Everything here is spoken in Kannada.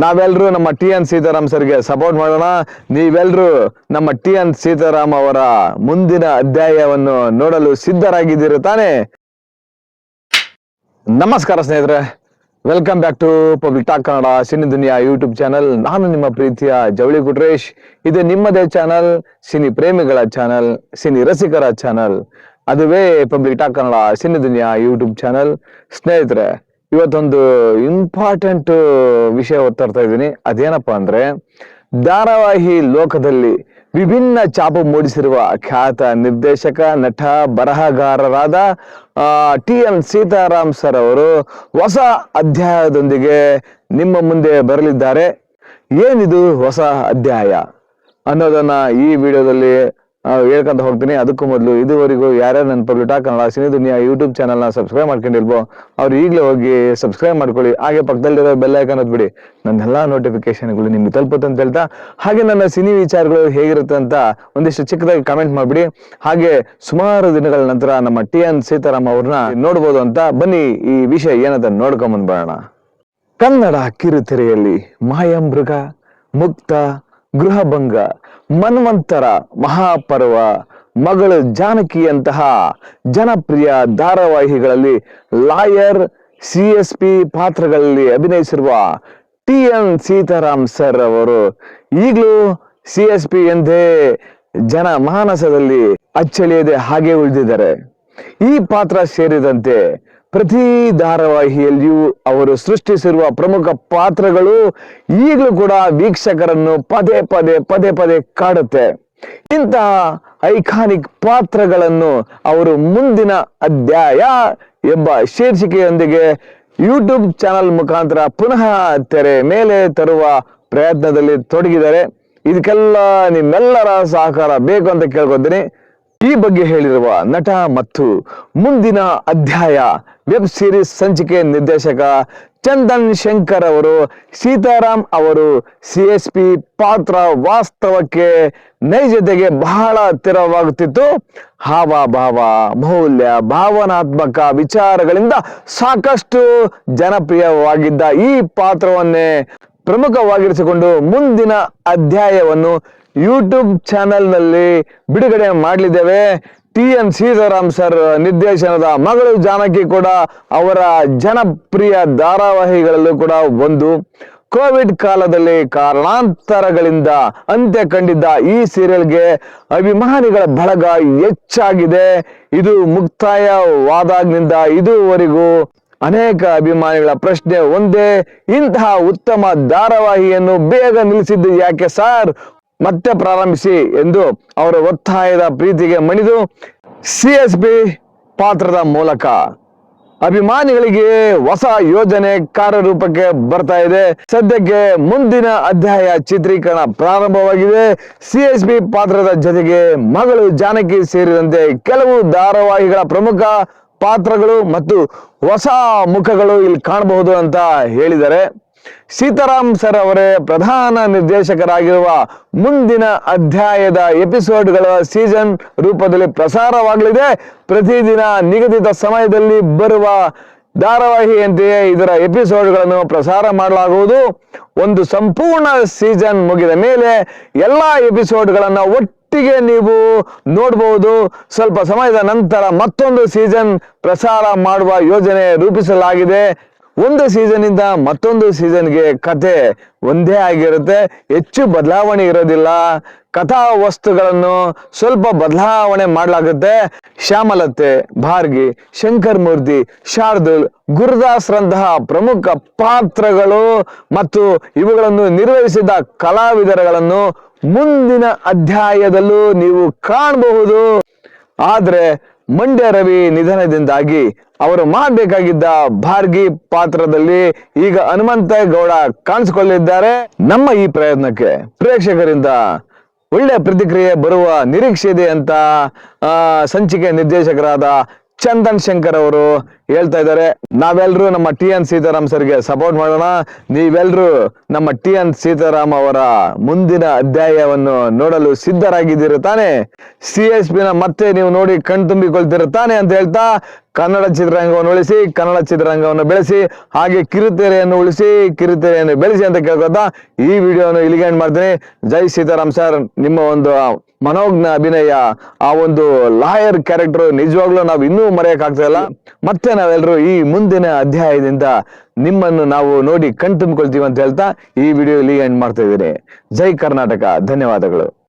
ನಾವೆಲ್ಲರೂ ನಮ್ಮ ಟಿ.ಎನ್. ಸೀತಾರಾಮ್ ಸರ್ಗೆ ಸಪೋರ್ಟ್ ಮಾಡೋಣ. ನೀವೆಲ್ಲರೂ ನಮ್ಮ ಟಿ.ಎನ್. ಸೀತಾರಾಮ್ ಅವರ ಮುಂದಿನ ಅಧ್ಯಾಯವನ್ನು ನೋಡಲು ಸಿದ್ಧರಾಗಿದ್ದೀರಿ ತಾನೆ? ನಮಸ್ಕಾರ ಸ್ನೇಹಿತರೆ, welcome back to public talk Kannada cine Duniya YouTube channel. ನಾನು ನಿಮ್ಮ ಪ್ರೀತಿಯ ಜವಳಿ ಗುಟ್ರೇಶ್. ಇದು ನಿಮ್ಮದೇ ಚಾನಲ್, ಸಿನಿ ಪ್ರೇಮಿಗಳ ಚಾನಲ್, ಸಿನಿ ರಸಿಕರ ಚಾನಲ್, ಅದುವೇ public talk Kannada cine Duniya YouTube channel. ಸ್ನೇಹಿತರೆ, ಇವತ್ತೊಂದು ಇಂಪಾರ್ಟೆಂಟ್ ವಿಷಯ ಓದ್ತಾ ಇದ್ದೀನಿ. ಅದೇನಪ್ಪಾ ಅಂದ್ರೆ, ಧಾರಾವಾಹಿ ಲೋಕದಲ್ಲಿ ವಿಭಿನ್ನ ಛಾಪು ಮೂಡಿಸಿರುವ ಖ್ಯಾತ ನಿರ್ದೇಶಕ, ನಟ, ಬರಹಗಾರರಾದ ಟಿ.ಎನ್. ಸೀತಾರಾಮ್ ಸರ್ ಅವರು ಹೊಸ ಅಧ್ಯಾಯದೊಂದಿಗೆ ನಿಮ್ಮ ಮುಂದೆ ಬರಲಿದ್ದಾರೆ. ಏನಿದು ಹೊಸ ಅಧ್ಯಾಯ ಅನ್ನೋದನ್ನ ಈ ವಿಡಿಯೋದಲ್ಲಿ ಹೇಳ್ಕೊಂತ ಹೋಗ್ತೀನಿ. ಅದಕ್ಕೂ ಮೊದಲು ಇದುವರೆಗೂ ಯಾರ್ಯಾರು ನನ್ನ public talk Kannada cine Duniya YouTube ಚಾನಲ್ನ ಸಬ್ಸ್ಕ್ರೈಬ್ ಮಾಡ್ಕೊಂಡಿಲ್ವೋ ಅವ್ರು ಈಗಲೇ ಹೋಗಿ ಸಬ್ಸ್ಕ್ರೈಬ್ ಮಾಡ್ಕೊಳ್ಳಿ. ಹಾಗೆ ಪಕ್ಕದಲ್ಲಿರೋ ಬೆಲ್ ಐಕಾನ್ ಒತ್ಬಿಡಿ, ನನ್ನೆಲ್ಲ ನೋಟಿಫಿಕೇಶನ್ಗಳು ನಿಮ್ಗೆ ತಲುಪುತ್ತೆ ಅಂತ ಹೇಳ್ತಾ, ಹಾಗೆ ನನ್ನ ಸಿನಿ ವಿಚಾರಗಳು ಹೇಗಿರುತ್ತೆ ಅಂತ ಒಂದಿಷ್ಟು ಚಿಕ್ಕದಾಗಿ ಕಾಮೆಂಟ್ ಮಾಡಿಬಿಡಿ. ಹಾಗೆ ಸುಮಾರು ದಿನಗಳ ನಂತರ ನಮ್ಮ ಟಿ.ಎನ್. ಸೀತಾರಾಮ್ ಅವ್ರನ್ನ ನೋಡ್ಬೋದು ಅಂತ. ಬನ್ನಿ ಈ ವಿಷಯ ಏನಂತ ನೋಡ್ಕೊಂಬಂದ್ ಬರೋಣ. ಕನ್ನಡ ಕಿರುತೆರೆಯಲ್ಲಿ ಮಾಯಾಮೃಗ, ಮುಕ್ತ, ಗೃಹಭಂಗ, ಮನ್ವಂತರ, ಮಹಾಪರ್ವ, ಮಗಳು ಜಾನಕಿಯಂತಹ ಜನಪ್ರಿಯ ಧಾರಾವಾಹಿಗಳಲ್ಲಿ ಲಾಯರ್, CSP ಪಾತ್ರಗಳಲ್ಲಿ ಅಭಿನಯಿಸಿರುವ ಟಿ.ಎನ್. ಸೀತಾರಾಮ್ ಸರ್ ಅವರು ಈಗಲೂ CSP ಎಂದೇ ಜನಮಾನಸದಲ್ಲಿ ಅಚ್ಚಳಿಯದೆ ಹಾಗೆ ಉಳಿದಿದ್ದಾರೆ. ಈ ಪಾತ್ರ ಸೇರಿದಂತೆ ಪ್ರತಿ ಧಾರಾವಾಹಿಯಲ್ಲಿಯೂ ಅವರು ಸೃಷ್ಟಿಸಿರುವ ಪ್ರಮುಖ ಪಾತ್ರಗಳು ಈಗಲೂ ಕೂಡ ವೀಕ್ಷಕರನ್ನು ಪದೇ ಪದೇ ಕಾಡುತ್ತೆ. ಇಂತಹ ಐಕಾನಿಕ್ ಪಾತ್ರಗಳನ್ನು ಅವರು ಮುಂದಿನ ಅಧ್ಯಾಯ ಎಂಬ ಶೀರ್ಷಿಕೆಯೊಂದಿಗೆ ಯೂಟ್ಯೂಬ್ ಚಾನಲ್ ಮುಖಾಂತರ ಪುನಃ ತೆರೆ ಮೇಲೆ ತರುವ ಪ್ರಯತ್ನದಲ್ಲಿ ತೊಡಗಿದ್ದಾರೆ. ಇದಕ್ಕೆಲ್ಲ ನಿಮ್ಮೆಲ್ಲರ ಸಹಕಾರ ಬೇಕು ಅಂತ ಕೇಳ್ಕೊತೀನಿ. ಈ ಬಗ್ಗೆ ಹೇಳಿರುವ ನಟ ಮತ್ತು ಮುಂದಿನ ಅಧ್ಯಾಯ ವೆಬ್ ಸೀರೀಸ್ ಸಂಚಿಕೆ ನಿರ್ದೇಶಕ ಚಂದನ್ ಶಂಕರ್ ಅವರು ಸೀತಾರಾಮ್ ಅವರು CSP ಪಾತ್ರ ವಾಸ್ತವಕ್ಕೆ, ನೈಜತೆಗೆ ಬಹಳ ಹತ್ತಿರವಾಗುತ್ತಿತ್ತು. ಹಾವಭಾವ, ಮೌಲ್ಯ, ಭಾವನಾತ್ಮಕ ವಿಚಾರಗಳಿಂದ ಸಾಕಷ್ಟು ಜನಪ್ರಿಯವಾಗಿದ್ದ ಈ ಪಾತ್ರವನ್ನೇ ಪ್ರಮುಖವಾಗಿರಿಸಿಕೊಂಡು ಮುಂದಿನ ಅಧ್ಯಾಯವನ್ನು ಯೂಟ್ಯೂಬ್ ಚಾನೆಲ್ನಲ್ಲಿ ಬಿಡುಗಡೆ ಮಾಡಲಿದ್ದೇವೆ. ಟಿ.ಎನ್. ಸೀತಾರಾಮ್ ಸರ್ ನಿರ್ದೇಶನದ ಮಗಳು ಜಾನಕಿ ಕೂಡ ಅವರ ಜನಪ್ರಿಯ ಧಾರಾವಾಹಿಗಳಲ್ಲೂ ಕೂಡ ಒಂದು. ಕೋವಿಡ್ ಕಾಲದಲ್ಲಿ ಕಾರಣಾಂತರಗಳಿಂದ ಅಂತ್ಯ ಕಂಡಿದ್ದ ಈ ಸೀರಿಯಲ್ಗೆ ಅಭಿಮಾನಿಗಳ ಬಳಗ ಹೆಚ್ಚಾಗಿದೆ. ಇದು ಮುಕ್ತಾಯವಾದಾಗಿನಿಂದ ಇದುವರೆಗೂ ಅನೇಕ ಅಭಿಮಾನಿಗಳ ಪ್ರಶ್ನೆ ಒಂದೇ, ಇಂತಹ ಉತ್ತಮ ಧಾರಾವಾಹಿಯನ್ನು ಬೇಗ ನಿಲ್ಲಿಸಿದ್ದು ಯಾಕೆ ಸರ್, ಮತ್ತೆ ಪ್ರಾರಂಭಿಸಿ ಎಂದು ಅವರ ಒತ್ತಾಯದ ಪ್ರೀತಿಗೆ ಮಣಿದು CSP ಪಾತ್ರದ ಮೂಲಕ ಅಭಿಮಾನಿಗಳಿಗೆ ಹೊಸ ಯೋಜನೆ ಕಾರ್ಯರೂಪಕ್ಕೆ ಬರ್ತಾ ಇದೆ. ಸದ್ಯಕ್ಕೆ ಮುಂದಿನ ಅಧ್ಯಾಯ ಚಿತ್ರೀಕರಣ ಪ್ರಾರಂಭವಾಗಿದೆ. CSP ಪಾತ್ರದ ಜೊತೆಗೆ ಮಗಳು ಜಾನಕಿ ಸೇರಿದಂತೆ ಕೆಲವು ಧಾರಾವಾಹಿಗಳ ಪ್ರಮುಖ ಪಾತ್ರಗಳು ಮತ್ತು ಹೊಸ ಮುಖಗಳು ಇಲ್ಲಿ ಕಾಣಬಹುದು ಅಂತ ಹೇಳಿದ್ದಾರೆ. ಸೀತಾರಾಮ್ ಸರ್ ಅವರೇ ಪ್ರಧಾನ ನಿರ್ದೇಶಕರಾಗಿರುವ ಮುಂದಿನ ಅಧ್ಯಾಯದ ಎಪಿಸೋಡ್ಗಳ ಸೀಸನ್ ರೂಪದಲ್ಲಿ ಪ್ರಸಾರವಾಗಲಿದೆ. ಪ್ರತಿದಿನ ನಿಗದಿತ ಸಮಯದಲ್ಲಿ ಬರುವ ಧಾರಾವಾಹಿಯಂತೆಯೇ ಇದರ ಎಪಿಸೋಡ್ಗಳನ್ನು ಪ್ರಸಾರ ಮಾಡಲಾಗುವುದು. ಒಂದು ಸಂಪೂರ್ಣ ಸೀಸನ್ ಮುಗಿದ ಮೇಲೆ ಎಲ್ಲಾ ಎಪಿಸೋಡ್ಗಳನ್ನ ಒಟ್ಟಿಗೆ ನೀವು ನೋಡಬಹುದು. ಸ್ವಲ್ಪ ಸಮಯದ ನಂತರ ಮತ್ತೊಂದು ಸೀಸನ್ ಪ್ರಸಾರ ಮಾಡುವ ಯೋಜನೆ ರೂಪಿಸಲಾಗಿದೆ. ಒಂದು ಸೀಸನ್ ಇಂದ ಮತ್ತೊಂದು ಸೀಸನ್ಗೆ ಕತೆ ಒಂದೇ ಆಗಿರುತ್ತೆ, ಹೆಚ್ಚು ಬದಲಾವಣೆ ಇರೋದಿಲ್ಲ. ಕಥಾ ವಸ್ತುಗಳನ್ನು ಸ್ವಲ್ಪ ಬದಲಾವಣೆ ಮಾಡಲಾಗುತ್ತೆ. ಶ್ಯಾಮಲತೆ, ಭಾರ್ಗಿ, ಶಂಕರ್ ಮೂರ್ತಿ, ಶಾರ್ದುಲ್, ಗುರುದಾಸ್ ರಂತಹ ಪ್ರಮುಖ ಪಾತ್ರಗಳು ಮತ್ತು ಇವುಗಳನ್ನು ನಿರ್ವಹಿಸಿದ ಕಲಾವಿದರುಗಳನ್ನು ಮುಂದಿನ ಅಧ್ಯಾಯದಲ್ಲೂ ನೀವು ಕಾಣಬಹುದು. ಆದ್ರೆ ಮಂಡ್ಯ ರವಿ ನಿಧನದಿಂದಾಗಿ ಅವರು ಮಾಡಬೇಕಾಗಿದ್ದ ಭಾರ್ಗಿ ಪಾತ್ರದಲ್ಲಿ ಈಗ ಹನುಮಂತೇಗೌಡ ಕಾಣಿಸಿಕೊಳ್ಳಿದ್ದಾರೆ. ನಮ್ಮ ಈ ಪ್ರಯತ್ನಕ್ಕೆ ಪ್ರೇಕ್ಷಕರಿಂದ ಒಳ್ಳೆ ಪ್ರತಿಕ್ರಿಯೆ ಬರುವ ನಿರೀಕ್ಷೆ ಇದೆ ಅಂತ ಸಂಚಿಕೆ ನಿರ್ದೇಶಕರಾದ ಚಂದನ್ ಶಂಕರ್ ಅವರು ಹೇಳ್ತಾ ಇದ್ದಾರೆ. ನಾವೆಲ್ಲರೂ ನಮ್ಮ ಟಿ.ಎನ್. ಸೀತಾರಾಮ್ ಸರ್ಗೆ ಸಪೋರ್ಟ್ ಮಾಡೋಣ. ನೀವೆಲ್ಲರೂ ನಮ್ಮ ಟಿ.ಎನ್. ಸೀತಾರಾಮ್ ಅವರ ಮುಂದಿನ ಅಧ್ಯಾಯವನ್ನು ನೋಡಲು ಸಿದ್ಧರಾಗಿದ್ದೀರಿ ತಾನೆ? CSP ನ ಮತ್ತೆ ನೀವು ನೋಡಿ ಕಣ್ತುಂಬಿಕೊಳ್ತೀರ ತಾನೆ ಅಂತ ಹೇಳ್ತಾ, ಕನ್ನಡ ಚಿತ್ರರಂಗವನ್ನು ಉಳಿಸಿ, ಕನ್ನಡ ಚಿತ್ರರಂಗವನ್ನು ಬೆಳೆಸಿ, ಹಾಗೆ ಕಿರುತೆರೆಯನ್ನು ಉಳಿಸಿ, ಕಿರುತೆರೆಯನ್ನು ಬೆಳೆಸಿ ಅಂತ ಕೇಳ್ಕೊತಾ ಈ ವಿಡಿಯೋವನ್ನು ಇಲ್ಲಿಗೆ ಎಂಡ್ ಮಾಡ್ತೀನಿ. ಜೈ ಸೀತಾರಾಮ್ ಸರ್. ನಿಮ್ಮ ಒಂದು ಮನೋಜ್ಞ ಅಭಿನಯ, ಆ ಒಂದು ಲಾಯರ್ ಕ್ಯಾರೆಕ್ಟರ್ ನಿಜವಾಗ್ಲೂ ನಾವು ಇನ್ನೂ ಮರೆಯಕ್ಕಾಗ್ತಾ ಇಲ್ಲ. ಮತ್ತೆ ನಾವೆಲ್ಲರೂ ಈ ಮುಂದಿನ ಅಧ್ಯಾಯದಿಂದ ನಿಮ್ಮನ್ನು ನಾವು ನೋಡಿ ಕಣ್ತುಂಬಿಕೊಳ್ತೀವಿ ಅಂತ ಹೇಳ್ತಾ ಈ ವಿಡಿಯೋ ಇಲ್ಲಿಗೆ ಎಂಡ್ ಮಾಡ್ತಾ ಇದ್ದೀನಿ. ಜೈ ಕರ್ನಾಟಕ. ಧನ್ಯವಾದಗಳು.